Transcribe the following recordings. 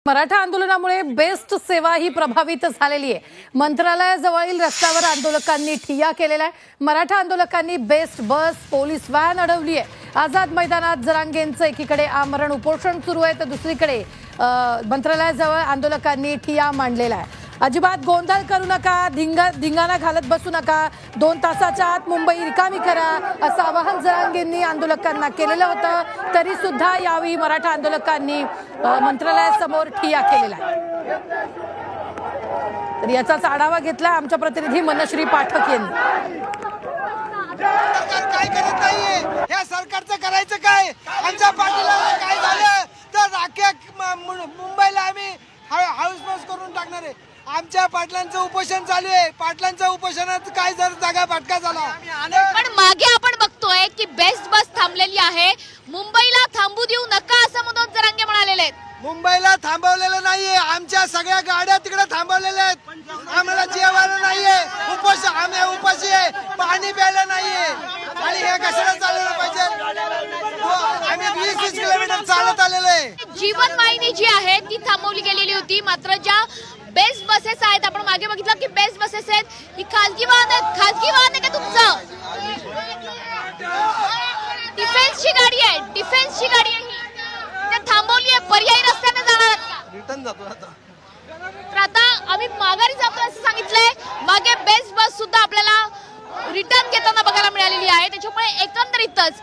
मराठा आंदोलनामुळे बेस्ट सेवा ही प्रभावित झालेली आहे। मंत्रालयाजवळील रस्त्यावर आंदोलकांनी ठिय्या केलेला आहे। मराठा आंदोलकांनी बेस्ट बस, पोलीस व्हॅन अडवली आहे। आझाद मैदानात जरांगेंचं एकीकडे आमरण उपोषण सुरू आहे तर दुसरीकडे मंत्रालयाजवळ आंदोलकांनी ठिय्या मांडलेला आहे। अजिबात गोंधळ करू नका, धिंगाणा घालत बसू नका, 2 तासाच्या आत मुंबई रिकामी करा असं आवाहन जरांगेंनी आंदोलकांना केलेलं होतं। तरी सुद्धा यावेळी मराठा आंदोलकांनी मंत्रालयासमोर ठिय्या केलेला आहे। तर याचाच आढावा घेतला आमच्या प्रतिनिधी मनश्री पाठक यांनी। काय करत नाहीये, या सरकारचं करायचं काय? आमच्या पाटीला काय झालं तर अख्ख्या मुंबईला आम्ही हाऊस बस करून टाकणार आहे। आमच्या पाटलांचं उपोषण चालू आहे। पाटलांच्या उपोषणात काय जर जागा फटका झाला पण मागे आपण बघतोय की बेस्ट बस थांबलेली आहे। मुंबईला थांबू देऊ नका असं मनोज जरांगे म्हणालेले आहेत। मुंबईला थांबवलेलं नाहीये, आमच्या सगळ्या गाड्या तिकडे थांबवलेल्या आहेत। आम्हाला जेवायला नाहीये, आम्ही उपाशी आहे, पाणी प्यायला नाहीये आणि हे कशाला चालवलं पाहिजे? आम्ही 20 किलोमीटर चालत आलेलो आहे। जीवन वाहिनी जी आहे ती थांबवली गेलेली होती, मात्र ज्या बेस्ट बसेस आहेत, आपण मागे बघितलं की बेस्ट बसेस आहेत, ही खासगी वाहन आहेत। खासगी वाहन आहे का तुमचं? डिफेन्सची गाडी आहे, डिफेन्सची गाडी आहे ही। ते थांबवली आहे, पर्यायी रस्त्याने जाणार आहेत का? रिटर्न जातो आता। तर आता आम्ही माघारी जातो असं सांगितलंय। मागे बेस्ट बस सुद्धा आपल्याला रिटर्न घेताना बघायला मिळालेली आहे। त्याच्यामुळे एकंदरीतच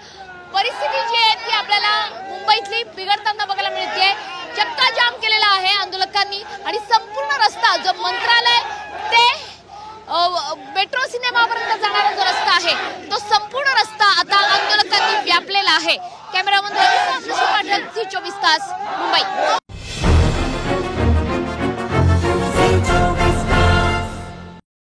परिस्थिती जी आहे ती आपल्याला मुंबईतली बिघडताना बघायला मिळते। चक्का जाम केलेला आहे आंदोलकांनी आणि संपूर्ण रस्ता जो मंत्रालय ते मेट्रो सिनेमापर्यंत जाणारा जो रस्ता आहे तो संपूर्ण रस्ता आता आंदोलकांनी व्यापलेला आहे। कॅमेरामन रवी पाटील, झी 24 तास, मुंबई।